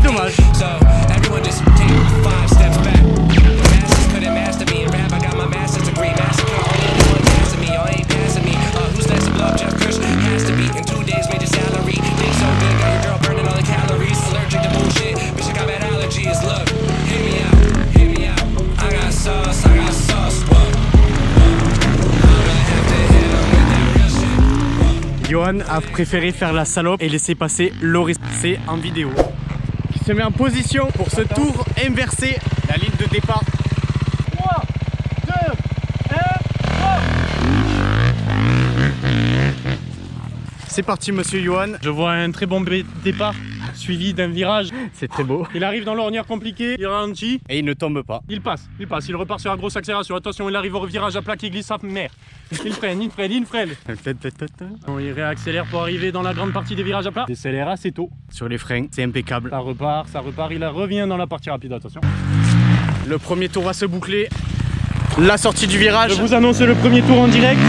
dommage. Johan a préféré faire la salope et laisser passer Loris. C'est en vidéo. Qui se met en position pour ce tour inversé. La ligne de départ. 3, 2, 1, c'est parti monsieur Johan. Je vois un très bon départ suivi d'un virage. C'est très beau. Il arrive dans l'ornière compliquée, il ralentit. Et il ne tombe pas. Il passe, il repart sur la grosse accélération. Attention, il arrive au virage à plat qui glisse sa mère. Il freine. Il réaccélère pour arriver dans la grande partie des virages à plat. Il accélère assez tôt. Sur les freins, c'est impeccable. Ça repart, il revient dans la partie rapide, attention. Le premier tour va se boucler. La sortie du virage. Je vous annonce le premier tour en direct.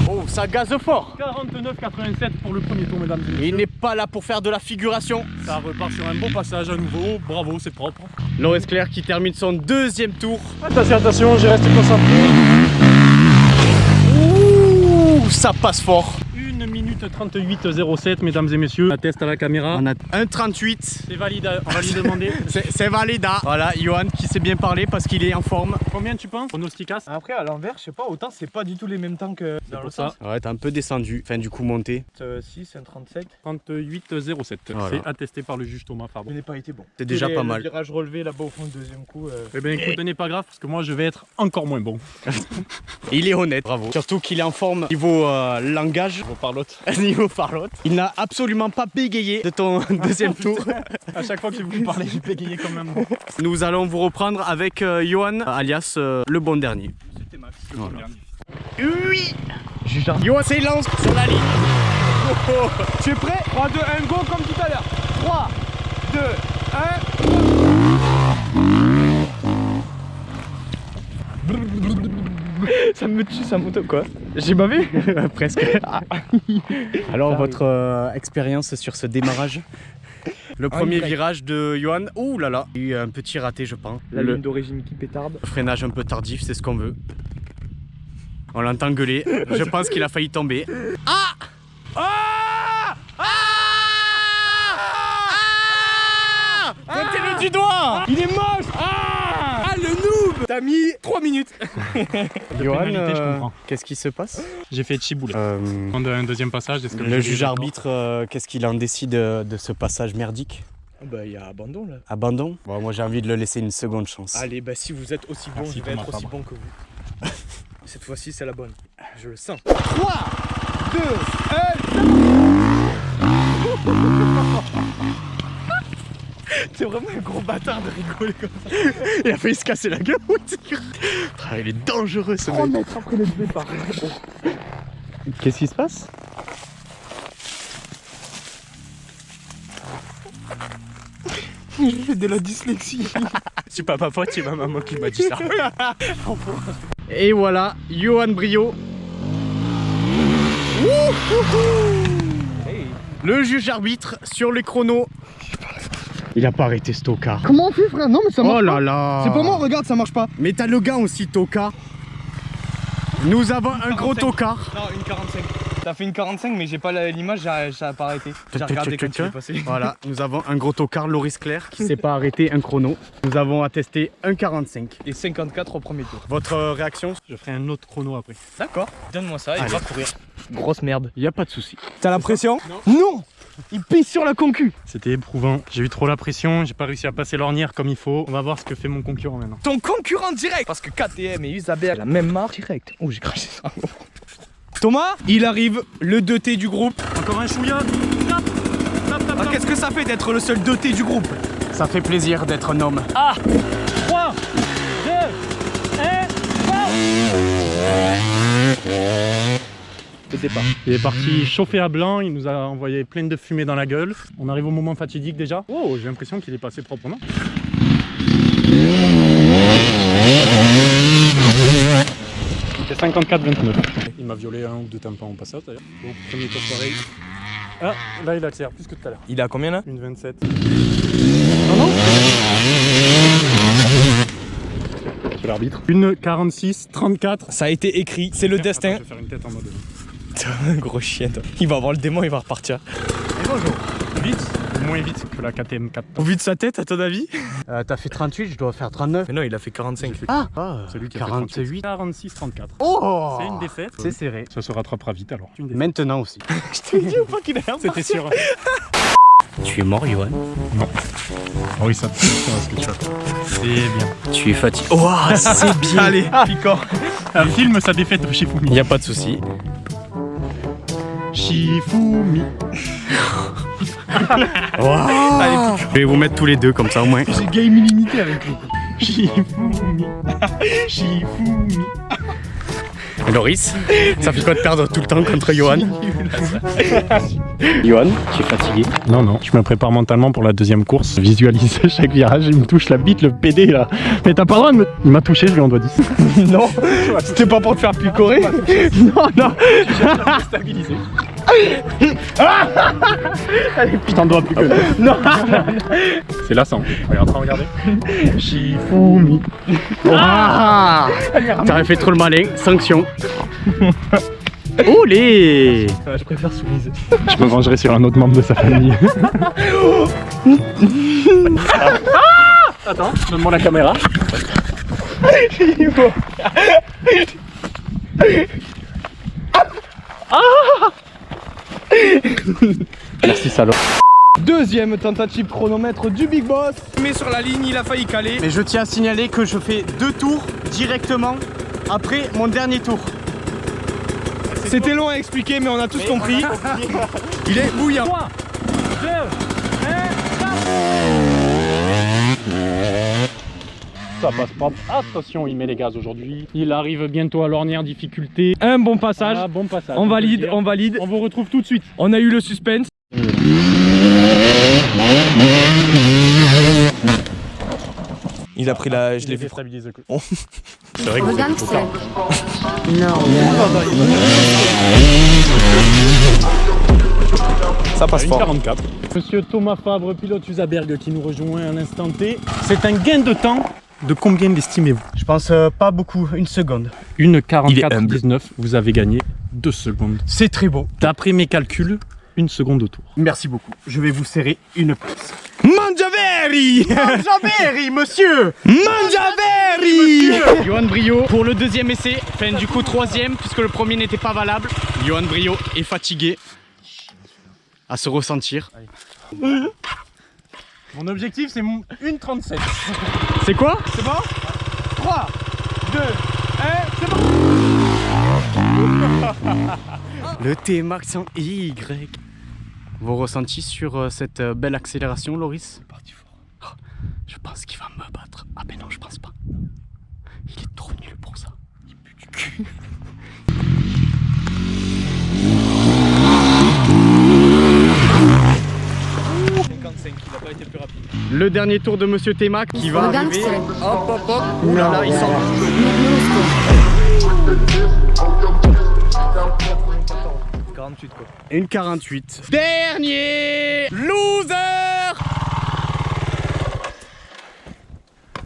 Oh, ça gaze fort. 49,87 pour le premier tour, mesdames et messieurs. Il n'est pas là pour faire de la figuration. Ça repart sur un bon passage à nouveau. Bravo, c'est propre. Loris Clair qui termine son deuxième tour. Attention, je reste concentré. Ouh, ça passe fort. 1 minute 38,07, mesdames et messieurs. Un test à la caméra. On a 1,38. C'est valide, on va lui demander. C'est valide. Voilà, Johan qui sait bien parler parce qu'il est en forme. Combien tu penses? Pronosticas? Après, à l'envers, je sais pas, autant c'est pas du tout les mêmes temps que dans le sens. Ouais, t'as un peu descendu. Enfin, du coup, monté. 6, un 37. 38,07. Voilà. C'est attesté par le juge Thomas Farbon. Il n'a pas été bon. C'est déjà pas mal. Le virage relevé là-bas au fond, le deuxième coup. Eh bien, écoute, ce n'est pas grave parce que moi je vais être encore moins bon. Il est honnête, bravo. Surtout qu'il est en forme niveau langage. Niveau parlotte. Niveau parlotte. Il n'a absolument pas bégayé de ton deuxième tour. À chaque fois que vous parlez, j'ai bégayé quand même. Nous allons vous reprendre avec Johan, alias le bon dernier. C'était Max, le Voilà. dernier. Oui. Johan s'élance sur la ligne. Oh. Tu es prêt? 3, 2, 1, go comme tout à l'heure. 3, 2, 1. Ça me tue sa moto quoi. J'ai pas vu. Presque. Alors votre expérience sur ce démarrage? Le premier virage de Johan, ouh là là, il y a eu un petit raté je pense. La Le ligne d'origine qui pétarde. freinage un peu tardif, c'est ce qu'on veut. On l'entend gueuler, je pense qu'il a failli tomber. Ah! Ah! Ah! Ah! Pointez-le du doigt! Il est moche. Ah le noob! T'as mis 3 minutes. Johan, pénalité, je comprends. qu'est-ce qui se passe? J'ai fait chiboule. Un deuxième passage. Est-ce que Le juge arbitre, qu'est-ce qu'il en décide de ce passage merdique? Bah, il y a abandon là. Abandon? Bon, moi j'ai envie de le laisser une seconde chance. Allez, bah si vous êtes aussi bon, Merci, je vais être Thomas aussi Fabre. bon que vous. Cette fois-ci, c'est la bonne. Je le sens. 3, 2, 1. C'est vraiment un gros bâtard de rigoler comme ça. Il a failli se casser la gueule. Ah, il est dangereux ce 3 mec. mètres après le départ. Qu'est-ce qui se passe? J'ai fait de la dyslexie. C'est pas ma faute, c'est ma maman qui m'a dit ça. Et voilà, Johan Brio. Hey. Le juge arbitre sur les chronos. Il a pas arrêté ce tocard. Comment on fait, frère? Non, mais ça marche Oh là pas. là. C'est pas moi, regarde, ça marche pas. Mais t'as le gars aussi, tocard. Nous avons un gros tocard. Non, une 45. T'as fait une 45, mais j'ai pas l'image, ça a pas arrêté. J'ai regardé quand tu es passé. Voilà, nous avons un gros tocard, Loris Clair, qui s'est pas arrêté un chrono. Nous avons attesté un 45. Et 54 au premier tour. Votre réaction? Je ferai un autre chrono après. D'accord. Donne-moi ça, il Allez. va courir. Grosse merde. Il y a pas de souci. T'as la pression? Non. Il pisse sur la concu. C'était éprouvant. J'ai eu trop la pression, j'ai pas réussi à passer l'ornière comme il faut. On va voir ce que fait mon concurrent maintenant. Ton concurrent direct. Parce que KTM et Isabelle, la même marque direct. Oh, j'ai craché ça. Thomas, il arrive, le 2T du groupe. Encore un chouïa. Alors, qu'est-ce que ça fait d'être le seul 2T du groupe? Ça fait plaisir d'être un homme. 3, 2, 1, Le départ. Il est parti chauffer à blanc, il nous a envoyé plein de fumée dans la gueule. On arrive au moment fatidique déjà. Oh, j'ai l'impression qu'il est passé proprement. C'est 54-29. Il m'a violé un ou deux tampons au passage d'ailleurs. Bon, premier tour pareil. Ah, là il accélère plus que tout à l'heure. Il est à combien là? Une 27. Non, non. C'est l'arbitre. Une 46, 34. Ça a été écrit, c'est le destin. Attends, je vais faire une tête en mode. Gros chien, toi. Il va avoir le démon, il va repartir. Et bonjour. Vite ou moins vite que la KTM 4. Au vu de sa tête, à ton avis? T'as fait 38, je dois faire 39. Mais non, il a fait 45. Ah, Celui qui a 48. 46, 34. Oh, C'est une défaite. c'est serré. Ça se rattrapera vite alors. Une défaite. Maintenant aussi. Je te dis ou pas qu'il a l'air C'était sûr. Tu es mort, Johan? Ah oui, ça te ce que tu as. C'est bien. Tu es fatigué. Oh, c'est bien. Allez, piquant. Un film, sa défaite chez Shifumi. Y a pas de souci. Shifumi. Wow. Je vais vous mettre tous les deux comme ça au moins. J'ai game illimité avec lui. Shifumi. Shifumi. Loris, ça fait quoi de perdre tout le temps contre Johan? Johan, tu es fatigué? Non, non, je me prépare mentalement pour la deuxième course. Visualise chaque virage, il me touche la bite, le PD là. Mais t'as pas le droit de me... Il m'a touché, je lui en dois 10. Non, c'était pas pour te faire picorer. Non, non. Stabilisé. Allez, je t'en dois plus que... Non. C'est lassant. Regarde, regardez. Shifumi. Ah, t'aurais fait trop le malin, sanction. Olé. Je préfère soumise. Je me vengerai sur un autre membre de sa famille. Attends, donne-moi la caméra. Merci salaud. Deuxième tentative chronomètre du Big Boss. Mais sur la ligne, il a failli caler. Mais je tiens à signaler que je fais 2 tours directement après mon dernier tour. C'était long à expliquer, mais on a tous compris. Il est bouillant. 3, 2, 1, ça passe pas. Attention, il met les gaz aujourd'hui. Il arrive bientôt à l'ornière difficulté. Un bon passage. Ah, bon passage. On valide, on valide. On vous retrouve tout de suite. On a eu le suspense. Il a pris la... Je l'ai vu. Stabiliser. C'est vrai que vous êtes trop tard. Ça passe Une fort. 44. Monsieur Thomas Fabre, pilote Usaberg qui nous rejoint à l'instant T. C'est un gain de temps de combien l'estimez-vous? Je pense pas beaucoup, 1 seconde. Une Il est humble. 44-19, vous avez gagné 2 secondes. C'est très beau. D'après mes calculs, 1 seconde au tour. Merci beaucoup. Je vais vous serrer une place. Mangiaveri. Mangiaveri, monsieur. Mangiaveri. Johan Brio pour le deuxième essai, enfin du coup 3e puisque le premier n'était pas valable. Johan Brio est fatigué à se ressentir. Mon objectif c'est 1,37. C'est quoi? C'est bon? 3, 2, 1, c'est bon. Le T-Max en Y. Vos ressentis sur cette belle accélération, Loris? C'est parti fort. Oh, je pense qu'il va me battre. Ah mais non, je pense pas. Il est trop nul pour ça. Il pue du cul. Il a pas été plus rapide. Le dernier tour de Monsieur T-Max qui va arriver. Hop hop hop. Ouh là là, il sort. 48 quoi. Une 48. Dernier loser.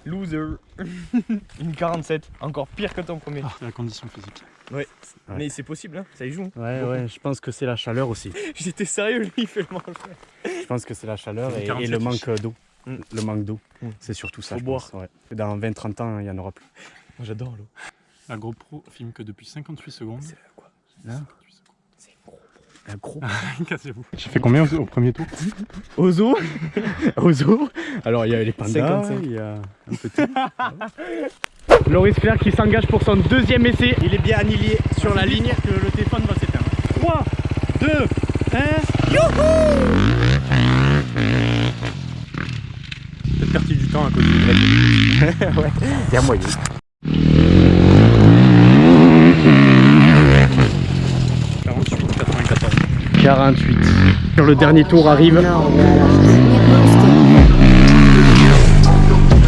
Loser. Une 47. Encore pire que ton premier. La condition physique. Ouais. Mais c'est possible, hein. Ça y joue. Ouais, ouais, je pense que c'est la chaleur aussi. J'étais sérieux, lui, il fait le mal. Je pense que c'est la chaleur C'est et 47. le manque d'eau. Mm. Le manque d'eau, Mm. c'est surtout ça. Faut je boire. pense, ouais. Dans 20-30 ans, il n'y en aura plus. Moi j'adore l'eau. La GoPro filme que depuis 58 secondes. C'est quoi? Là, 58 secondes. C'est gros. un gros. Cassez-vous. J'ai fait combien au premier tour? Au zoo. Au zoo. Alors il y a les pandas, 55. il y a un petit. Loris Clerc qui s'engage pour son deuxième essai. Il est bien aligné sur la ligne. Que le téléphone va s'éteindre. 3, 2, 1. Peut-être perdu du temps à cause du grec. Ouais, il y a moyen. « 48. Sur le dernier tour arrive.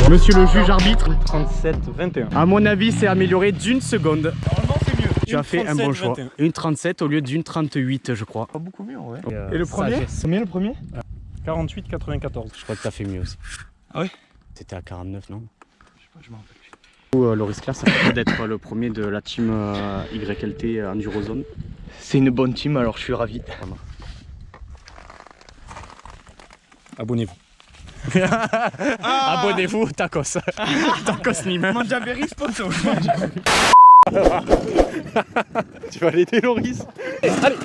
Monsieur le juge arbitre. 37-21. À mon avis, c'est amélioré d'une seconde. Normalement, c'est mieux. Tu as fait un bon choix. 21. Une 37 au lieu d'une 38, je crois. Pas beaucoup mieux en vrai. Et le premier? Combien le premier? 48-94. Je crois que t'as fait mieux aussi. Ah oui? C'était à 49, non? Je sais pas, je m'en rappelle plus. Loris Class, ça fait d'être le premier de la team YLT Endurozone. C'est une bonne team, alors je suis ravi. Voilà. Abonnez-vous. Abonnez-vous, tacos. Tacos Nîmes. Mangiaberry sponsor. Tu vas l'aider, Loris? Allez.